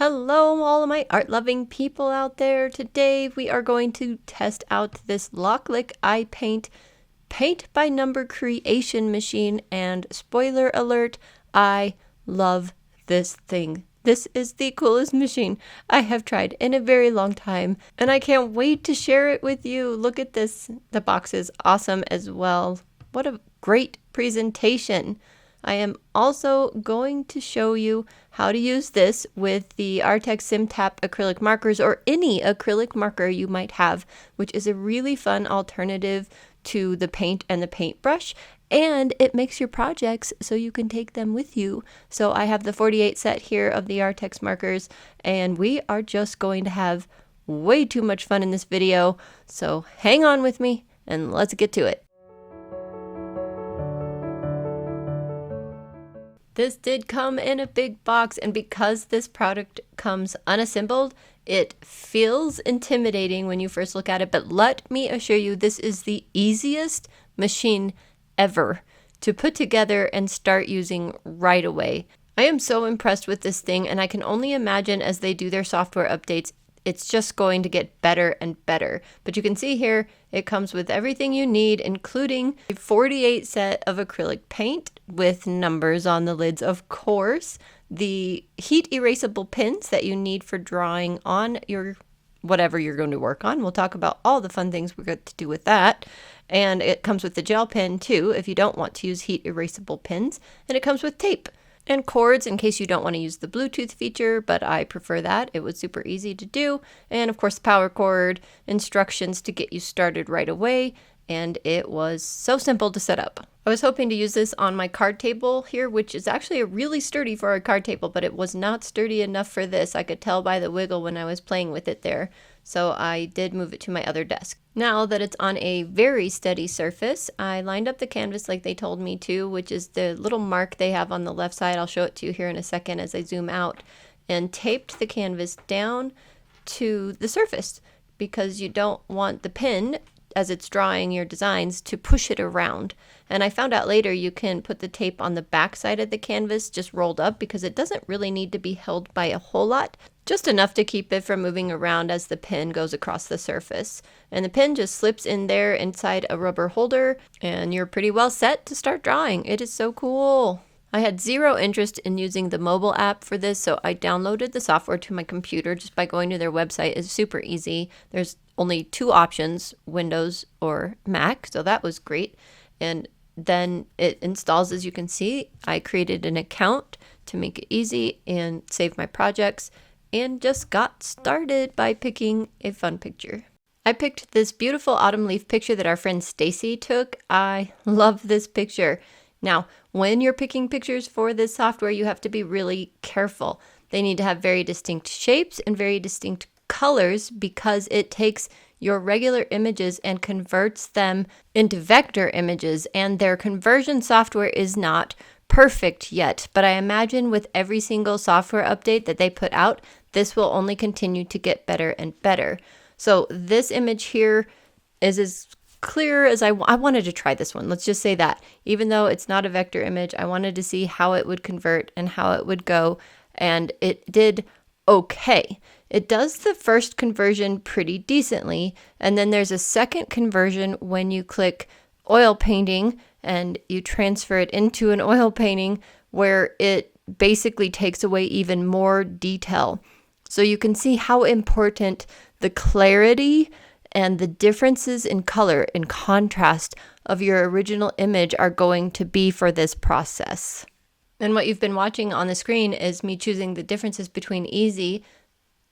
Hello, all of my art-loving people out there. Today we are going to test out this LokLik iPaint paint by number creation machine, and spoiler alert, I love this thing. This is the coolest machine I have tried in a very long time, and I can't wait to share it with you. Look at this. The box is awesome as well. What a great presentation. I am also going to show you how to use this with the Arrtx Simptap acrylic markers, or any acrylic marker you might have, which is a really fun alternative to the paint and the paintbrush, and it makes your projects so you can take them with you. So I have the 48 set here of the Arrtx markers, and we are just going to have way too much fun in this video. So hang on with me and let's get to it. This did come in a big box, and because this product comes unassembled, it feels intimidating when you first look at it, but let me assure you, this is the easiest machine ever to put together and start using right away. I am so impressed with this thing, and I can only imagine as they do their software updates, it's just going to get better and better. But you can see here, it comes with everything you need, including a 48 set of acrylic paint with numbers on the lids, of course, the heat erasable pins that you need for drawing on your whatever you're going to work on. We'll talk about all the fun things we're going to do with that. And it comes with the gel pen too, if you don't want to use heat erasable pins. And it comes with tape and cords in case you don't want to use the Bluetooth feature, but I prefer that. It was super easy to do. And of course, the power cord, instructions to get you started right away, and it was so simple to set up. I was hoping to use this on my card table here, which is actually a really sturdy for a card table, but it was not sturdy enough for this. I could tell by the wiggle when I was playing with it there. So I did move it to my other desk. Now that it's on a very steady surface, I lined up the canvas like they told me to, which is the little mark they have on the left side. I'll show it to you here in a second as I zoom out, and taped the canvas down to the surface because you don't want the pen, as it's drawing your designs, to push it around. And I found out later you can put the tape on the back side of the canvas just rolled up, because it doesn't really need to be held by a whole lot, just enough to keep it from moving around as the pen goes across the surface. And the pen just slips in there inside a rubber holder, and you're pretty well set to start drawing. It is so cool. I had zero interest in using the mobile app for this, so I downloaded the software to my computer just by going to their website. It's super easy. There's only two options, Windows or Mac, so that was great. And then it installs, as you can see. I created an account to make it easy and save my projects, and just got started by picking a fun picture. I picked this beautiful autumn leaf picture that our friend Stacy took. I love this picture. Now, when you're picking pictures for this software, you have to be really careful. They need to have very distinct shapes and very distinct colors, because it takes your regular images and converts them into vector images, and their conversion software is not perfect yet. But I imagine with every single software update that they put out, this will only continue to get better and better. So this image here is as clear as I wanted to try this one. Let's just say that. Even though it's not a vector image, I wanted to see how it would convert and how it would go, and it did okay. It does the first conversion pretty decently, and then there's a second conversion when you click oil painting and you transfer it into an oil painting, where it basically takes away even more detail. So you can see how important the clarity and the differences in color and contrast of your original image are going to be for this process. And what you've been watching on the screen is me choosing the differences between easy,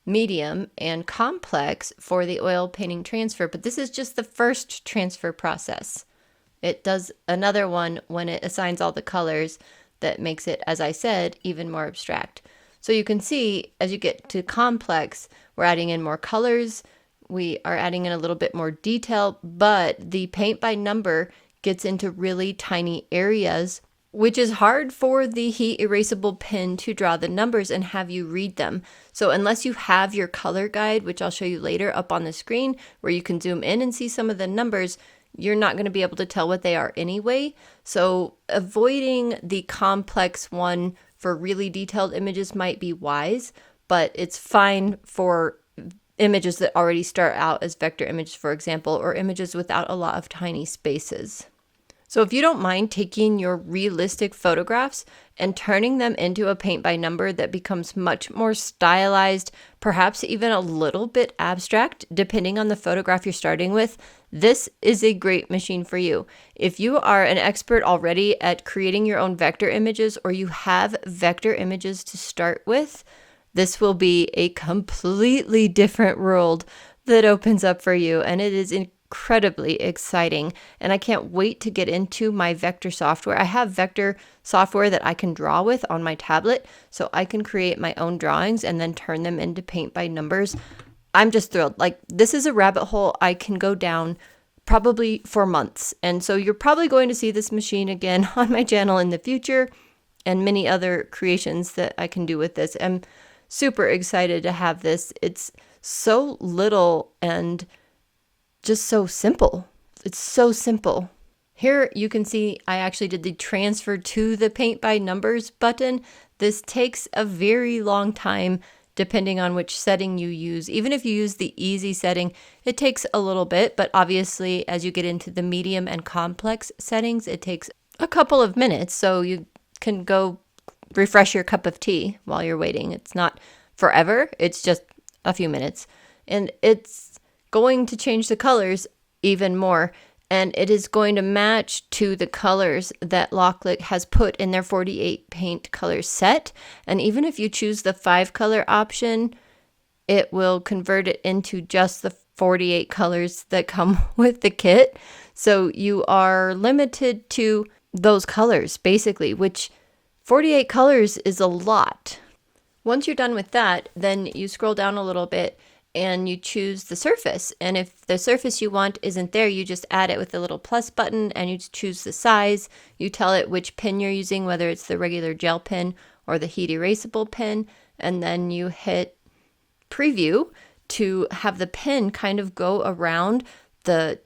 medium, and complex for the oil painting transfer, but this is just the first transfer process. It does another one when it assigns all the colors that makes it, as I said, even more abstract. So you can see as you get to complex, we're adding in more colors, we are adding in a little bit more detail, but the paint by number gets into really tiny areas, which is hard for the heat erasable pen to draw the numbers and have you read them. So unless you have your color guide, which I'll show you later up on the screen, where you can zoom in and see some of the numbers, you're not going to be able to tell what they are anyway. So avoiding the complex one for really detailed images might be wise, but it's fine for images that already start out as vector images, for example, or images without a lot of tiny spaces. So if you don't mind taking your realistic photographs and turning them into a paint by number that becomes much more stylized, perhaps even a little bit abstract, depending on the photograph you're starting with, this is a great machine for you. If you are an expert already at creating your own vector images, or you have vector images to start with, this will be a completely different world that opens up for you, and it is incredibly exciting, and I can't wait to get into my vector software. I have vector software that I can draw with on my tablet, so I can create my own drawings and then turn them into paint by numbers. I'm just thrilled. Like, this is a rabbit hole I can go down probably for months, and so you're probably going to see this machine again on my channel in the future, and many other creations that I can do with this. I'm super excited to have this. It's so little and just so simple. It's so simple. Here you can see I actually did the transfer to the paint by numbers button. This takes a very long time depending on which setting you use. Even if you use the easy setting, it takes a little bit, but obviously as you get into the medium and complex settings, it takes a couple of minutes, so you can go refresh your cup of tea while you're waiting. It's not forever, it's just a few minutes. And it's going to change the colors even more, and it is going to match to the colors that LokLik has put in their 48 paint color set. And even if you choose the 5 color option, it will convert it into just the 48 colors that come with the kit. So you are limited to those colors basically, which 48 colors is a lot. Once you're done with that, then you scroll down a little bit and you choose the surface. And if the surface you want isn't there, you just add it with the little plus button, and you choose the size. You tell it which pen you're using, whether it's the regular gel pen or the heat erasable pen, and then you hit preview to have the pen kind of go around the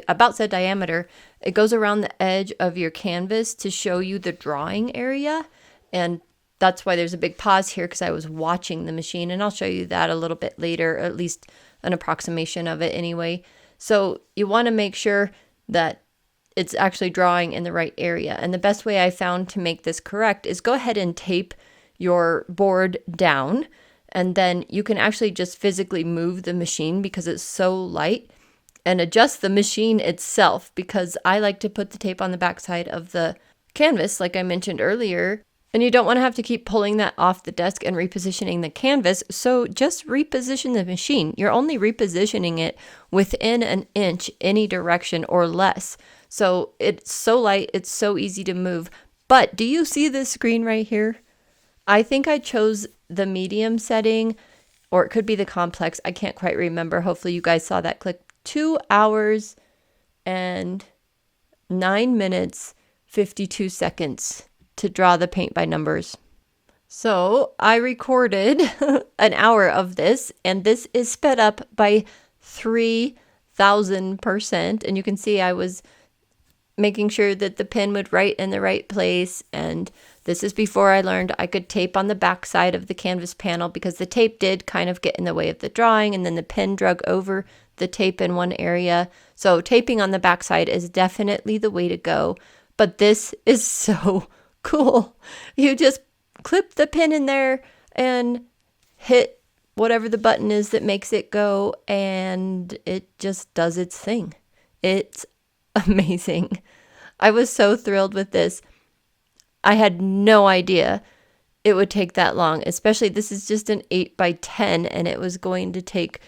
about said diameter. It goes around the edge of your canvas to show you the drawing area, and that's why there's a big pause here, because I was watching the machine, and I'll show you that a little bit later, or at least an approximation of it anyway. So you want to make sure that it's actually drawing in the right area. And the best way I found to make this correct is go ahead and tape your board down, and then you can actually just physically move the machine because it's so light, and adjust the machine itself, because I like to put the tape on the backside of the canvas, like I mentioned earlier. And you don't want to have to keep pulling that off the desk and repositioning the canvas. So just reposition the machine. You're only repositioning it within an inch, any direction or less. So it's so light, it's so easy to move. But do you see this screen right here? I think I chose the medium setting, or it could be the complex. I can't quite remember. Hopefully you guys saw that click. 2 hours and 9 minutes, 52 seconds. To draw the paint by numbers. So I recorded an hour of this, and this is sped up by 3,000%. And you can see I was making sure that the pen would write in the right place. And this is before I learned I could tape on the back side of the canvas panel, because the tape did kind of get in the way of the drawing, and then the pen drug over the tape in one area. So taping on the back side is definitely the way to go. But this is so cool. You just clip the pin in there and hit whatever the button is that makes it go, and it just does its thing. It's amazing. I was so thrilled with this. I had no idea it would take that long, especially this is just an 8x10, and it was going to take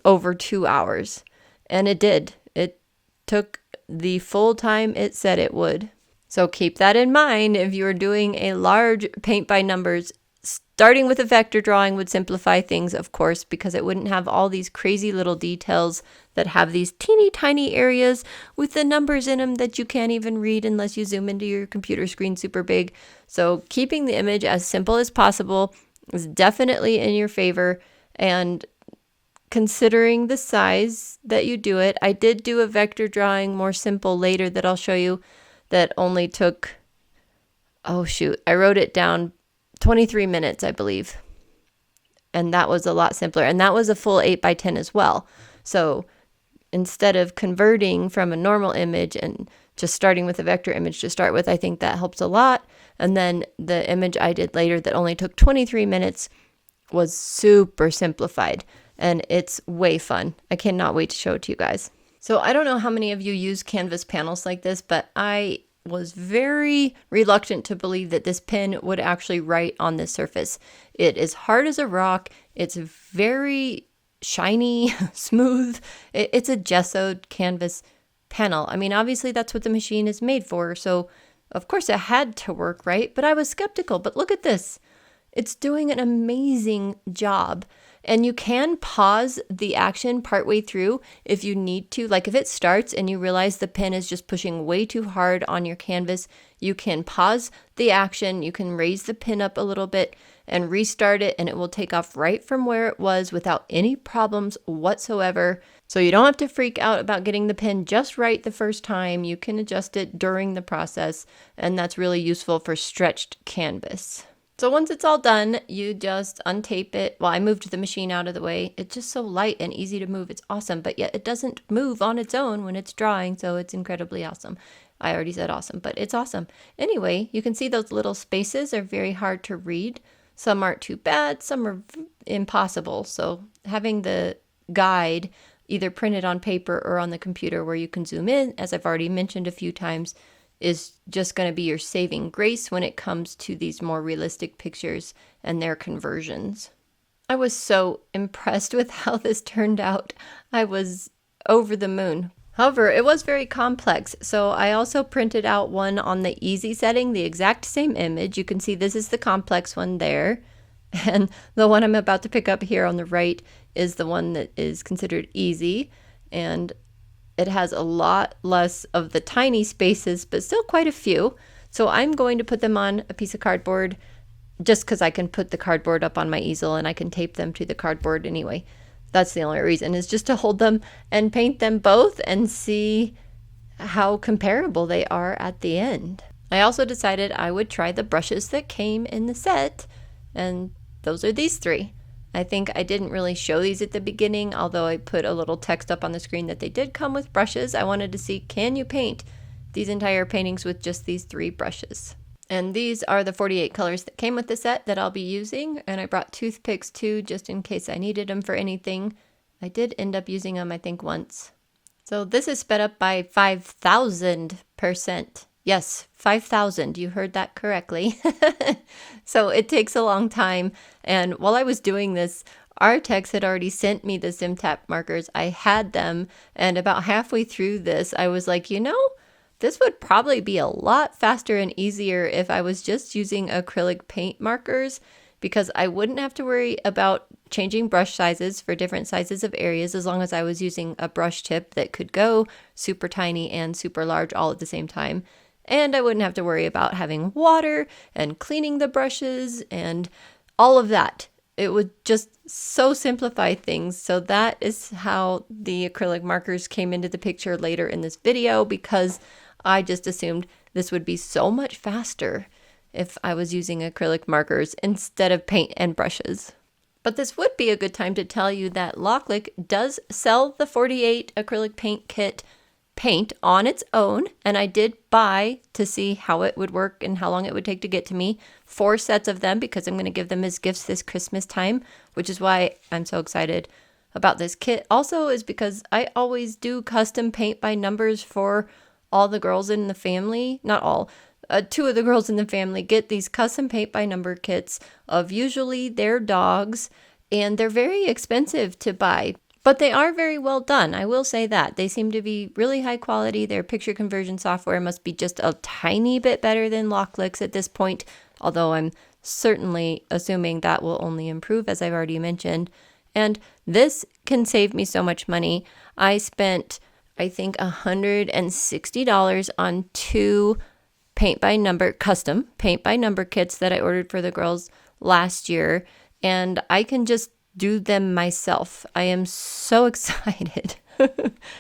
over 2 hours. And it did. It took the full time it said it would. So keep that in mind if you're doing a large paint by numbers. Starting with a vector drawing would simplify things, of course, because it wouldn't have all these crazy little details that have these teeny tiny areas with the numbers in them that you can't even read unless you zoom into your computer screen super big. So keeping the image as simple as possible is definitely in your favor. And considering the size that you do it, I did do a vector drawing more simple later that I'll show you, that only took, I wrote it down, 23 minutes, I believe. And that was a lot simpler. And that was a full 8x10 as well. So instead of converting from a normal image and just starting with a vector image to start with, I think that helps a lot. And then the image I did later that only took 23 minutes was super simplified. And it's way fun. I cannot wait to show it to you guys. So I don't know how many of you use canvas panels like this, but I was very reluctant to believe that this pen would actually write on this surface. It is hard as a rock. It's very shiny, smooth. It's a gessoed canvas panel. I mean, obviously that's what the machine is made for. So of course it had to work, right? But I was skeptical. But look at this. It's doing an amazing job. And you can pause the action partway through if you need to. Like if it starts and you realize the pen is just pushing way too hard on your canvas, you can pause the action. You can raise the pen up a little bit and restart it, and it will take off right from where it was without any problems whatsoever. So you don't have to freak out about getting the pen just right the first time. You can adjust it during the process, and that's really useful for stretched canvas. So once it's all done, you just untape it. Well, I moved the machine out of the way. It's just so light and easy to move. It's awesome, but yet it doesn't move on its own when it's drying, so it's incredibly awesome. I already said awesome, but it's awesome. Anyway, you can see those little spaces are very hard to read. Some aren't too bad, some are impossible. So having the guide either printed on paper or on the computer where you can zoom in, as I've already mentioned a few times, is just going to be your saving grace when it comes to these more realistic pictures and their conversions. I was so impressed with how this turned out. I was over the moon. However, it was very complex, so I also printed out one on the easy setting, the exact same image. You can see this is the complex one there, and the one I'm about to pick up here on the right is the one that is considered easy, and it has a lot less of the tiny spaces, but still quite a few. So I'm going to put them on a piece of cardboard just because I can put the cardboard up on my easel and I can tape them to the cardboard anyway. That's the only reason, is just to hold them and paint them both and see how comparable they are at the end. I also decided I would try the brushes that came in the set, and those are these three. I think I didn't really show these at the beginning, although I put a little text up on the screen that they did come with brushes. I wanted to see, can you paint these entire paintings with just these three brushes? And these are the 48 colors that came with the set that I'll be using, and I brought toothpicks too, just in case I needed them for anything. I did end up using them, I think, once. So this is sped up by 5,000%. Yes, 5,000. You heard that correctly. So it takes a long time. And while I was doing this, Arrtx had already sent me the Simptap markers. I had them. And about halfway through this, I was like, this would probably be a lot faster and easier if I was just using acrylic paint markers, because I wouldn't have to worry about changing brush sizes for different sizes of areas as long as I was using a brush tip that could go super tiny and super large all at the same time. And I wouldn't have to worry about having water and cleaning the brushes and all of that. It would just so simplify things. So that is how the acrylic markers came into the picture later in this video, because I just assumed this would be so much faster if I was using acrylic markers instead of paint and brushes. But this would be a good time to tell you that LokLik does sell the 48 acrylic paint kit paint on its own, and I did buy, to see how it would work and how long it would take to get to me, 4 sets of them because I'm going to give them as gifts this Christmas time, which is why I'm so excited about this kit. Also is because I always do custom paint by numbers for all the girls in the family. Not all. 2 of the girls in the family get these custom paint by number kits of usually their dogs, and they're very expensive to buy. But they are very well done, I will say that. They seem to be really high quality. Their picture conversion software must be just a tiny bit better than LokLik's at this point, although I'm certainly assuming that will only improve, as I've already mentioned. And this can save me so much money. I spent, I think, $160 on 2 custom paint by number kits that I ordered for the girls last year, and I can just do them myself. I am so excited.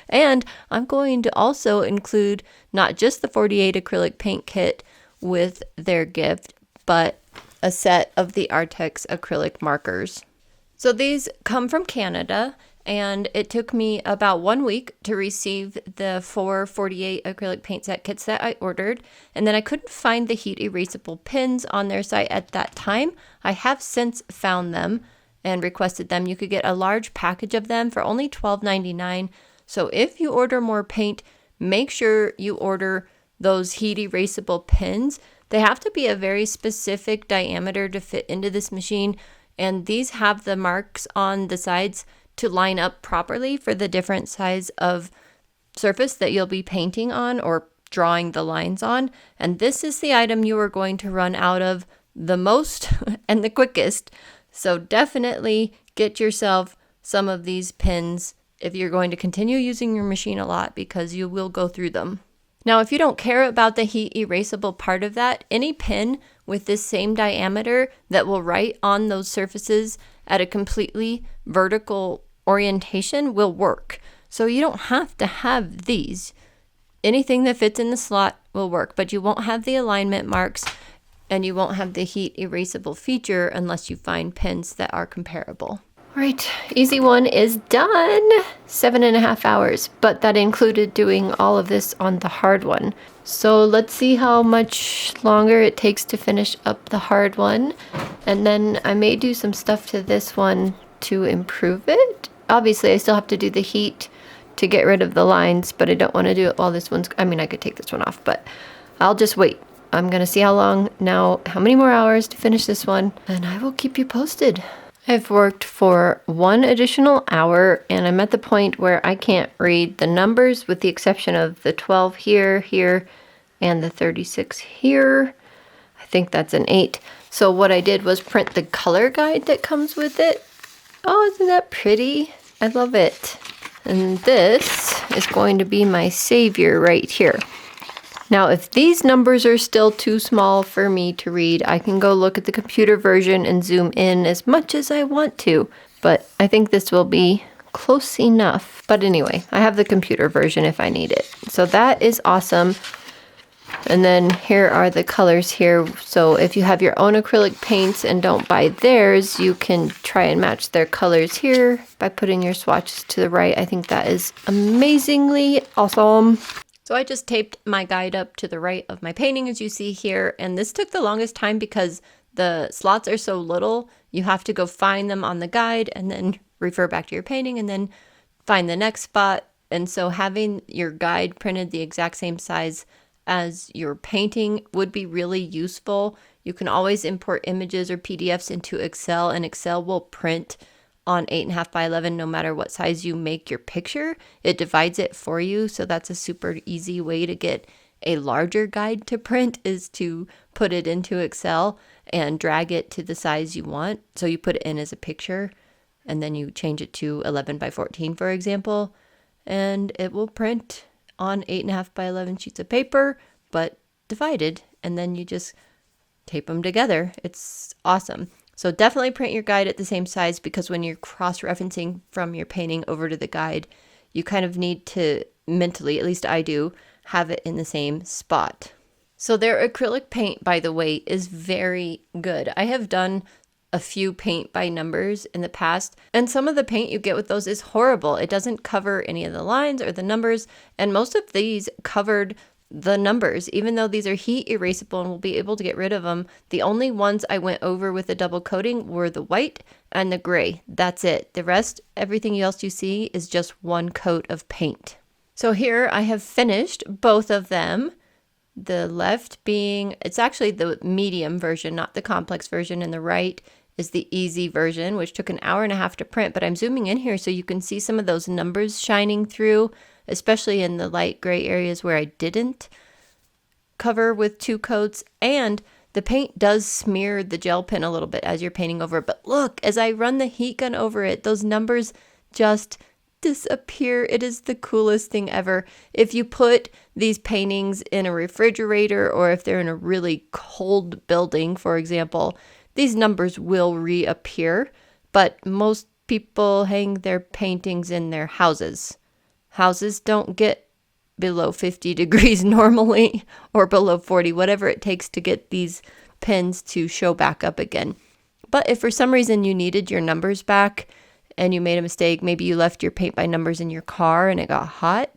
And I'm going to also include not just the 48 acrylic paint kit with their gift, but a set of the Arrtx acrylic markers. So these come from Canada, and it took me about 1 week to receive the 448 acrylic paint set kits that I ordered. And then I couldn't find the heat erasable pins on their site at that time. I have since found them and requested them. You could get a large package of them for only $12.99. So if you order more paint, make sure you order those heat erasable pins. They have to be a very specific diameter to fit into this machine. And these have the marks on the sides to line up properly for the different size of surface that you'll be painting on or drawing the lines on. And this is the item you are going to run out of the most and the quickest. So definitely get yourself some of these pins if you're going to continue using your machine a lot, because you will go through them. Now, if you don't care about the heat erasable part of that, any pin with this same diameter that will write on those surfaces at a completely vertical orientation will work. So you don't have to have these. Anything that fits in the slot will work, but you won't have the alignment marks and you won't have the heat erasable feature unless you find pins that are comparable. All right, easy one is done. 7.5 hours, but that included doing all of this on the hard one. So let's see how much longer it takes to finish up the hard one. And then I may do some stuff to this one to improve it. Obviously, I still have to do the heat to get rid of the lines, but I don't want to do it while this one's, I mean, I could take this one off, but I'll just wait. I'm going to see how long now, how many more hours to finish this one, and I will keep you posted. I've worked for 1 additional hour, and I'm at the point where I can't read the numbers with the exception of the 12 here, and the 36 here. I think that's an 8. So what I did was print the color guide that comes with it. Oh, isn't that pretty? I love it. And this is going to be my savior right here. Now, if these numbers are still too small for me to read, I can go look at the computer version and zoom in as much as I want to. But I think this will be close enough. But anyway, I have the computer version if I need it. So that is awesome. And then here are the colors here. So if you have your own acrylic paints and don't buy theirs, you can try and match their colors here by putting your swatches to the right. I think that is amazingly awesome. So I just taped my guide up to the right of my painting, as you see here, and this took the longest time because the slots are so little. You have to go find them on the guide and then refer back to your painting and then find the next spot. And so having your guide printed the exact same size as your painting would be really useful. You can always import images or PDFs into Excel, and Excel will print on 8.5 by 11 no matter what size you make your picture. It divides it for you, so that's a super easy way to get a larger guide to print, is to put it into Excel and drag it to the size you want. So you put it in as a picture and then you change it to 11 by 14, for example, and it will print on 8.5 by 11 sheets of paper, but divided, and then you just tape them together. It's awesome. So definitely print your guide at the same size, because when you're cross-referencing from your painting over to the guide, you kind of need to mentally, at least I do, have it in the same spot. So their acrylic paint, by the way, is very good. I have done a few paint by numbers in the past, and some of the paint you get with those is horrible. It doesn't cover any of the lines or the numbers, and most of these covered the numbers, even though these are heat erasable and we'll be able to get rid of them. The only ones I went over with a double coating were the white and the gray. That's it. The rest, everything else you see, is just one coat of paint. So here I have finished both of them. The left being, it's actually the medium version, not the complex version, and the right is the easy version, which took 1.5 hours to print, but I'm zooming in here so you can see some of those numbers shining through, especially in the light gray areas where I didn't cover with 2 coats. And the paint does smear the gel pen a little bit as you're painting over it. But look, as I run the heat gun over it, those numbers just disappear. It is the coolest thing ever. If you put these paintings in a refrigerator, or if they're in a really cold building, for example, these numbers will reappear. But most people hang their paintings in their houses. Houses don't get below 50 degrees normally, or below 40, whatever it takes to get these pins to show back up again. But if for some reason you needed your numbers back and you made a mistake, maybe you left your paint by numbers in your car and it got hot,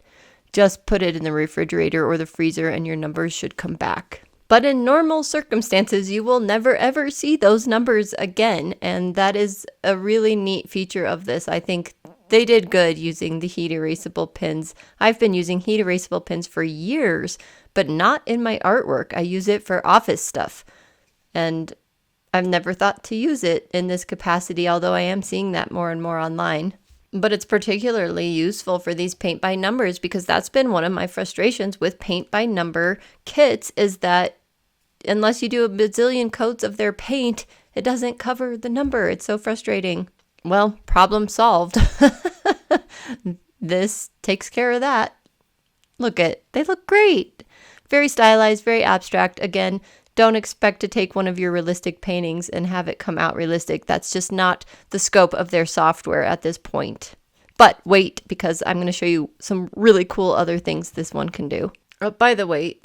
just put it in the refrigerator or the freezer and your numbers should come back. But in normal circumstances, you will never ever see those numbers again. And that is a really neat feature of this. I think they did good using the heat erasable pins. I've been using heat erasable pins for years, but not in my artwork. I use it for office stuff. And I've never thought to use it in this capacity, although I am seeing that more and more online. But it's particularly useful for these paint by numbers because that's been one of my frustrations with paint by number kits is that unless you do a bazillion coats of their paint, it doesn't cover the number. It's so frustrating. Well, problem solved. This takes care of that. They look great. Very stylized, very abstract. Again, don't expect to take one of your realistic paintings and have it come out realistic. That's just not the scope of their software at this point. But wait, because I'm going to show you some really cool other things this one can do. Oh, by the way,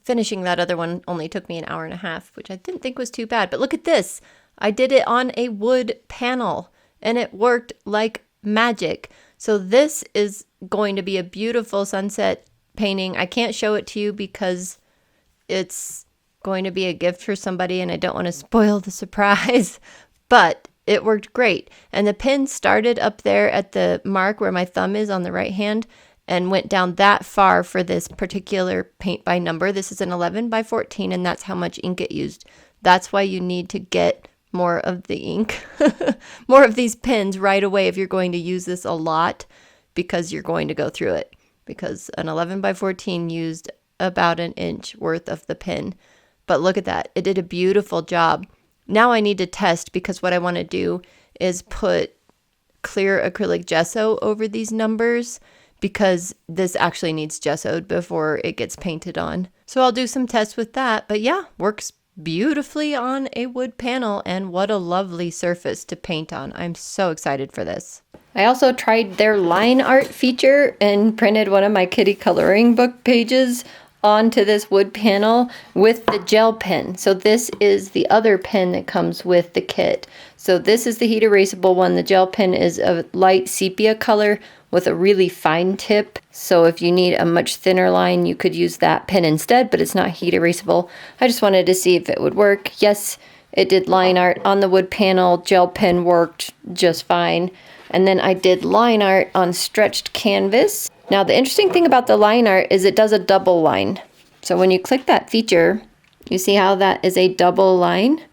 finishing that other one only took me an hour and a half, which I didn't think was too bad. But look at this. I did it on a wood panel and it worked like magic. So this is going to be a beautiful sunset painting. I can't show it to you because it's going to be a gift for somebody and I don't want to spoil the surprise, but it worked great. And the pin started up there at the mark where my thumb is on the right hand and went down that far for this particular paint by number. This is an 11 by 14 and that's how much ink it used. That's why you need to get more of the ink, more of these pins right away if you're going to use this a lot because you're going to go through it. Because an 11 by 14 used about an inch worth of the pin. But look at that. It did a beautiful job. Now I need to test because what I want to do is put clear acrylic gesso over these numbers because this actually needs gessoed before it gets painted on. So I'll do some tests with that. But yeah, works beautifully on a wood panel and what a lovely surface to paint on. I'm so excited for this. I also tried their line art feature and printed one of my kitty coloring book pages onto this wood panel with the gel pen. So this is the other pen that comes with the kit. So this is the heat erasable one. The gel pen is a light sepia color with a really fine tip. So if you need a much thinner line, you could use that pen instead, but it's not heat erasable. I just wanted to see if it would work. Yes, it did line art on the wood panel. Gel pen worked just fine. And then I did line art on stretched canvas. Now the interesting thing about the line art is it does a double line. So when you click that feature, you see how that is a double line?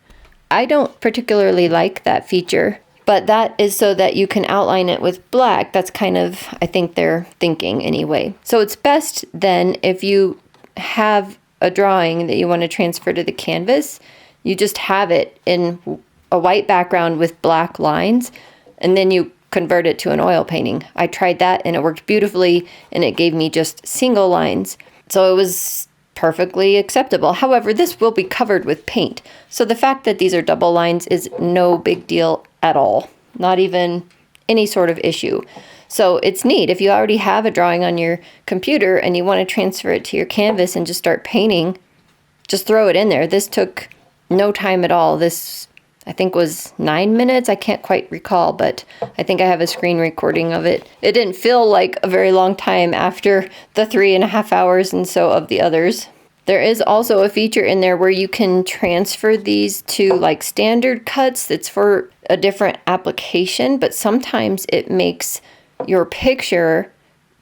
I don't particularly like that feature, but that is so that you can outline it with black. That's kind of, I think they're thinking anyway. So it's best then if you have a drawing that you want to transfer to the canvas, you just have it in a white background with black lines, and then you convert it to an oil painting. I tried that and it worked beautifully and it gave me just single lines. So it was perfectly acceptable. However, this will be covered with paint. So the fact that these are double lines is no big deal at all. Not even any sort of issue. So it's neat. If you already have a drawing on your computer and you want to transfer it to your canvas and just start painting, just throw it in there. This took no time at all. This I think was 9 minutes. I can't quite recall, but I think I have a screen recording of it. It didn't feel like a very long time after the 3.5 hours and so of the others. There is also a feature in there where you can transfer these to like standard cuts that's for a different application, but sometimes it makes your picture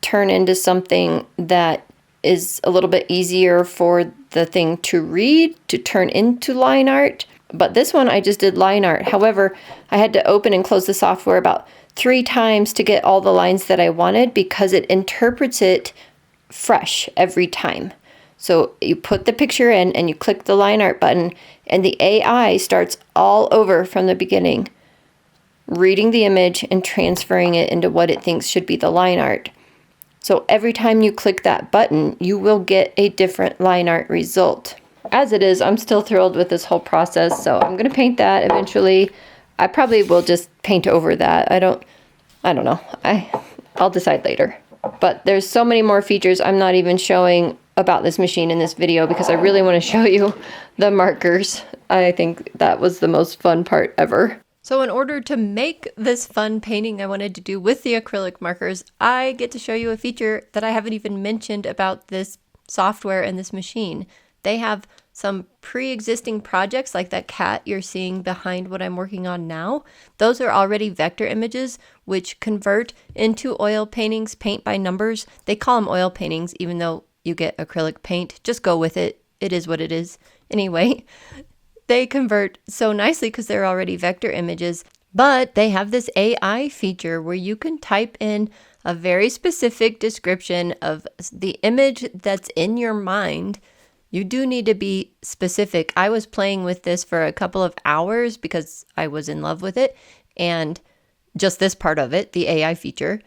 turn into something that is a little bit easier for the thing to read, to turn into line art. But this one I just did line art. However, I had to open and close the software about 3 times to get all the lines that I wanted because it interprets it fresh every time. So you put the picture in and you click the line art button and the AI starts all over from the beginning, reading the image and transferring it into what it thinks should be the line art. So every time you click that button, you will get a different line art result. As it is, I'm still thrilled with this whole process, so I'm going to paint that eventually. I probably will just paint over that. I don't know. I'll decide later. But there's so many more features I'm not even showing about this machine in this video because I really want to show you the markers I think that was the most fun part ever. So in order to make this fun painting I wanted to do with the acrylic markers, I get to show you a feature that I haven't even mentioned about this software and this machine. They have some pre-existing projects like that cat you're seeing behind what I'm working on now. Those are already vector images which convert into oil paintings, paint by numbers. They call them oil paintings even though you get acrylic paint. Just go with it. It is what it is. Anyway, they convert so nicely because they're already vector images, but they have this AI feature where you can type in a very specific description of the image that's in your mind. You do need to be specific. I was playing with this for a couple of hours because I was in love with it, and just this part of it, the AI feature,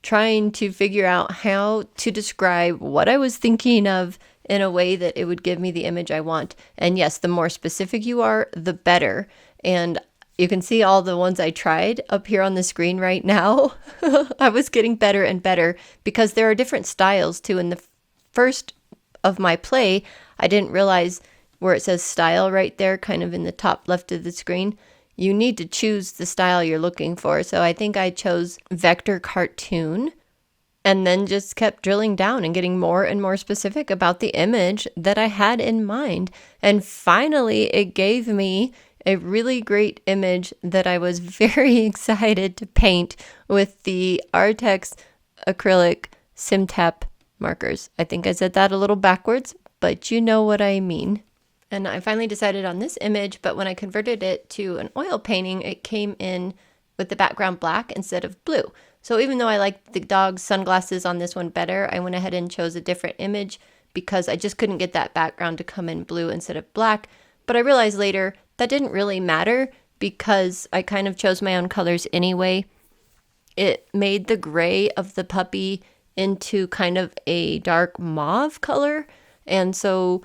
trying to figure out how to describe what I was thinking of in a way that it would give me the image I want. And yes, the more specific you are, the better. And you can see all the ones I tried up here on the screen right now. I was getting better and better because there are different styles too. In the first of my play, I didn't realize where it says style right there, kind of in the top left of the screen. You need to choose the style you're looking for. So I think I chose vector cartoon, and then just kept drilling down and getting more and more specific about the image that I had in mind. And finally, it gave me a really great image that I was very excited to paint with the Arrtx Acrylic Simptap markers. I think I said that a little backwards, but you know what I mean. And I finally decided on this image, but when I converted it to an oil painting, it came in with the background black instead of blue. So even though I liked the dog's sunglasses on this one better, I went ahead and chose a different image because I just couldn't get that background to come in blue instead of black. But I realized later that didn't really matter because I kind of chose my own colors anyway. It made the gray of the puppy into kind of a dark mauve color. And so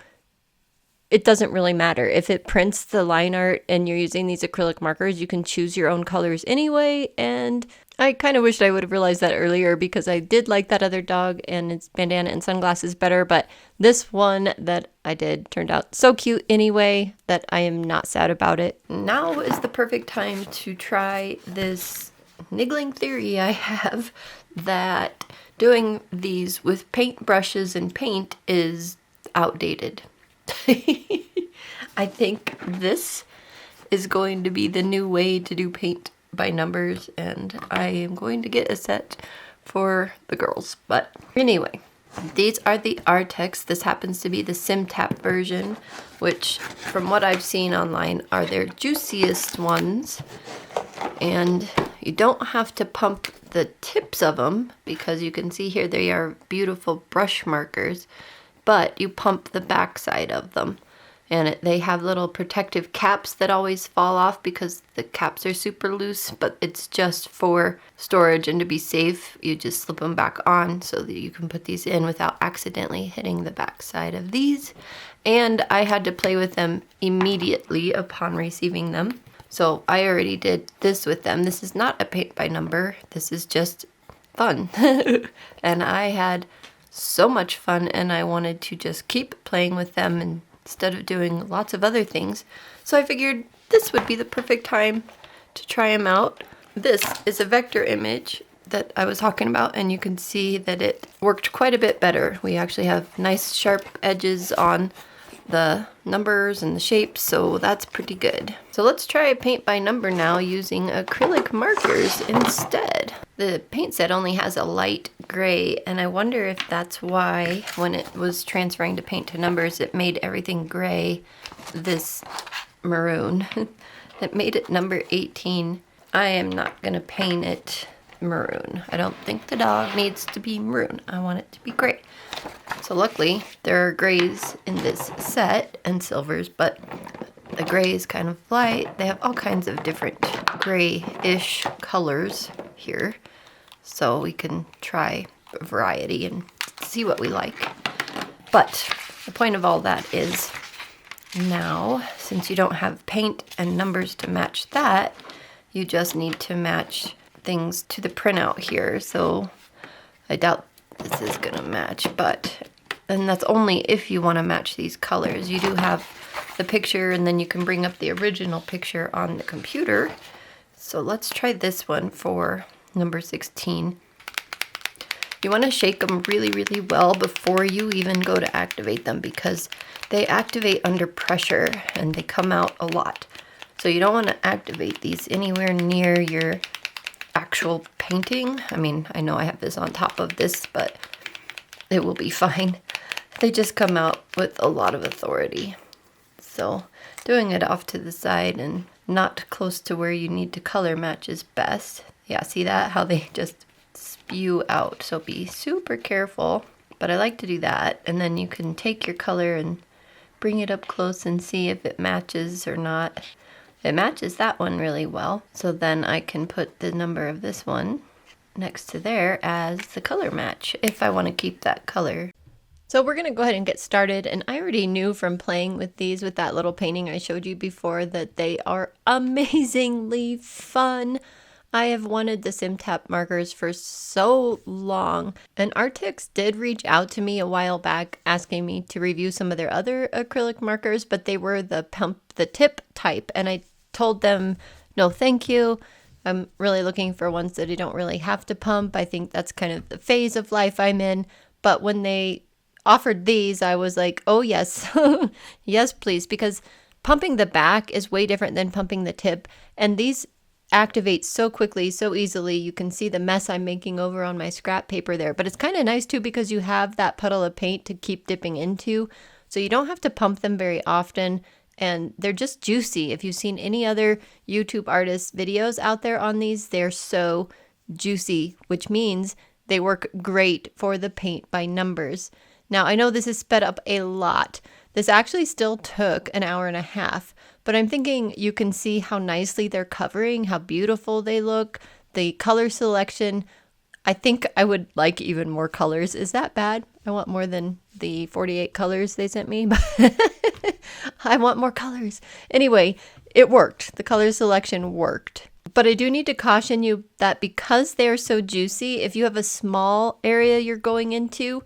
it doesn't really matter. If it prints the line art and you're using these acrylic markers, you can choose your own colors anyway. And I kind of wished I would have realized that earlier because I did like that other dog and its bandana and sunglasses better. But this one that I did turned out so cute anyway that I am not sad about it. Now is the perfect time to try this niggling theory I have that doing these with paint brushes and paint is outdated. I think this is going to be the new way to do paint by numbers, and I am going to get a set for the girls. But anyway, these are the Arrtx. This happens to be the Simptap version, which from what I've seen online are their juiciest ones. And you don't have to pump the tips of them because you can see here they are beautiful brush markers, but you pump the back side of them. And they have little protective caps that always fall off because the caps are super loose, but it's just for storage, and to be safe, you just slip them back on so that you can put these in without accidentally hitting the back side of these. And I had to play with them immediately upon receiving them. So I already did this with them. This is not a paint by number. This is just fun. And I had so much fun, and I wanted to just keep playing with them and instead of doing lots of other things. So I figured this would be the perfect time to try them out. This is a vector image that I was talking about, and you can see that it worked quite a bit better. We actually have nice sharp edges on the numbers and the shapes, so that's pretty good. So let's try a paint by number now using acrylic markers instead. The paint set only has a light gray, and I wonder if that's why when it was transferring to paint to numbers it made everything gray this maroon. It made it number 18. I am not gonna paint it maroon. I don't think the dog needs to be maroon. I want it to be gray. So luckily there are grays in this set and silvers, but the gray is kind of light. They have all kinds of different gray-ish colors here, so we can try a variety and see what we like. But the point of all that is now, since you don't have paint and numbers to match that, you just need to match things to the printout here. So I doubt this is gonna match, and that's only if you want to match these colors. You do have the picture and then you can bring up the original picture on the computer. So let's try this one for number 16. You want to shake them really, really well before you even go to activate them because they activate under pressure and they come out a lot. So you don't want to activate these anywhere near your actual painting. I mean, I know I have this on top of this, but it will be fine. They just come out with a lot of authority. So doing it off to the side and not close to where you need to color match is best. Yeah, see that? How they just spew out. So be super careful. But I like to do that. And then you can take your color and bring it up close and see if it matches or not. It matches that one really well. So then I can put the number of this one next to there as the color match if I want to keep that color. So we're going to go ahead and get started, and I already knew from playing with these with that little painting I showed you before that they are amazingly fun. I have wanted the Simptap markers for so long, and Arrtx did reach out to me a while back asking me to review some of their other acrylic markers, but they were the tip type, and I told them no thank you. I'm really looking for ones that I don't really have to pump. I think that's kind of the phase of life I'm in. But when they offered these, I was like, oh yes, yes please, because pumping the back is way different than pumping the tip, and these activate so quickly, so easily. You can see the mess I'm making over on my scrap paper there, but it's kind of nice too because you have that puddle of paint to keep dipping into, so you don't have to pump them very often, and they're just juicy. If you've seen any other YouTube artists videos out there on these, they're so juicy, which means they work great for the paint by numbers. Now, I know this is sped up a lot. This actually still took an hour and a half, but I'm thinking you can see how nicely they're covering, how beautiful they look, the color selection. I think I would like even more colors. Is that bad? I want more than the 48 colors they sent me. I want more colors. Anyway, it worked. The color selection worked. But I do need to caution you that because they're so juicy, if you have a small area you're going into,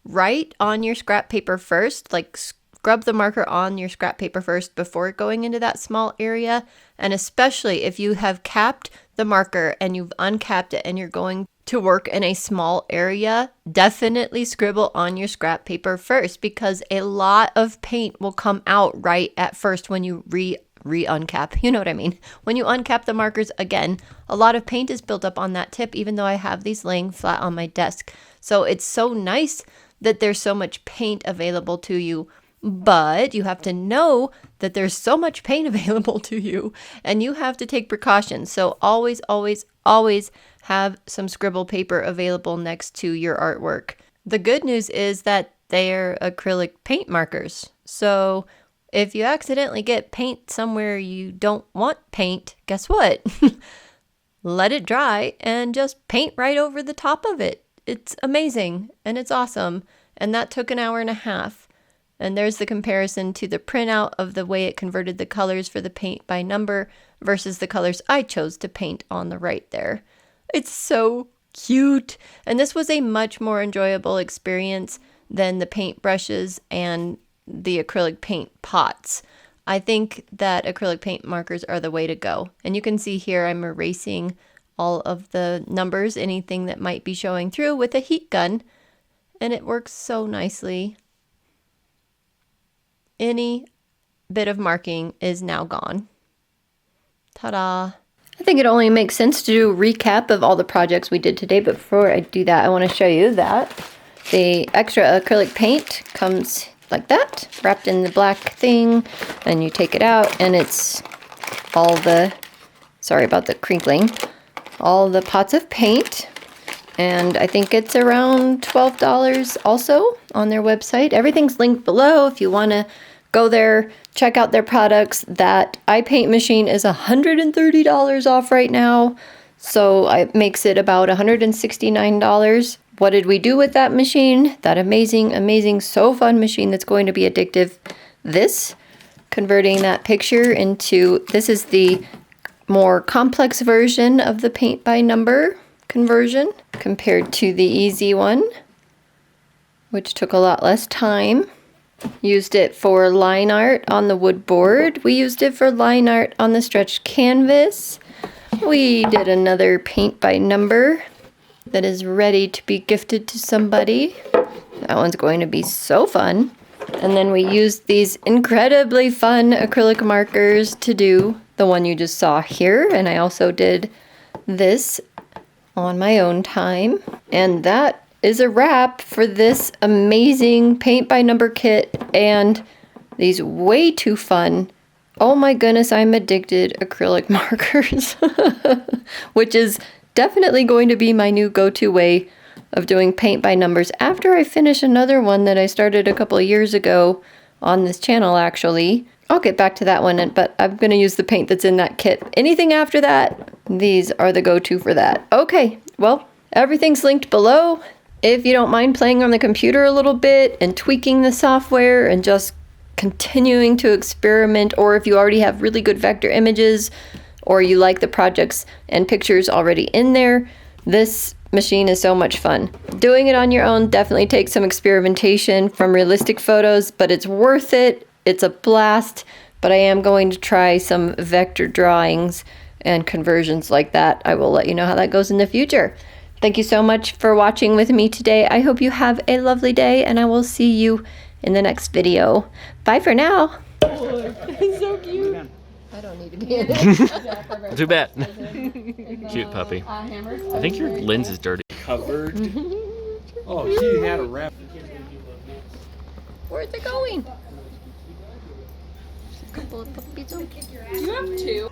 write on your scrap paper first, like scrub the marker on your scrap paper first before going into that small area. And especially if you have capped the marker and you've uncapped it and you're going to work in a small area, definitely scribble on your scrap paper first because a lot of paint will come out right at first when you re-uncap. You know what I mean? When you uncap the markers again, a lot of paint is built up on that tip, even though I have these laying flat on my desk. So it's so nice that there's so much paint available to you, but you have to know that there's so much paint available to you and you have to take precautions. So always, always, always have some scribble paper available next to your artwork. The good news is that they're acrylic paint markers. So if you accidentally get paint somewhere you don't want paint, guess what? Let it dry and just paint right over the top of it. It's amazing and it's awesome. And that took an hour and a half. And there's the comparison to the printout of the way it converted the colors for the paint by number versus the colors I chose to paint on the right there. It's so cute. And this was a much more enjoyable experience than the paint brushes and the acrylic paint pots. I think that acrylic paint markers are the way to go. And you can see here I'm erasing all of the numbers, anything that might be showing through with a heat gun, and it works so nicely. Any bit of marking is now gone. Ta-da! I think it only makes sense to do a recap of all the projects we did today, but before I do that, I want to show you that the extra acrylic paint comes like that, wrapped in the black thing, and you take it out, and it's all the, sorry about the crinkling, all the pots of paint, and I think it's around $12 also on their website. Everything's linked below if you want to go there, check out their products. That iPaint machine is $130 off right now, so it makes it about $169. What did we do with that machine? That amazing, amazing, so fun machine that's going to be addictive. This, converting that picture into, this is the more complex version of the paint by number conversion compared to the easy one, which took a lot less time. Used it for line art on the wood board. We used it for line art on the stretched canvas. We did another paint by number that is ready to be gifted to somebody. That one's going to be so fun. And then we used these incredibly fun acrylic markers to do the one you just saw here. And I also did this on my own time. And that is a wrap for this amazing paint by number kit and these way too fun, oh my goodness, I'm addicted acrylic markers, which is definitely going to be my new go-to way of doing paint by numbers after I finish another one that I started a couple of years ago on this channel actually. I'll get back to that one, but I'm going to use the paint that's in that kit. Anything after that, these are the go-to for that. Okay, well, everything's linked below. If you don't mind playing on the computer a little bit and tweaking the software and just continuing to experiment, or if you already have really good vector images or you like the projects and pictures already in there, this machine is so much fun. Doing it on your own definitely takes some experimentation from realistic photos, but it's worth it. It's a blast, but I am going to try some vector drawings and conversions like that. I will let you know how that goes in the future. Thank you so much for watching with me today. I hope you have a lovely day, and I will see you in the next video. Bye for now. He's so cute. I don't need to be in it. Too bad. Cute puppy. I think your lens is dirty. Covered. Oh, she had a wrap. Where's it going? A couple of puppies. You have two.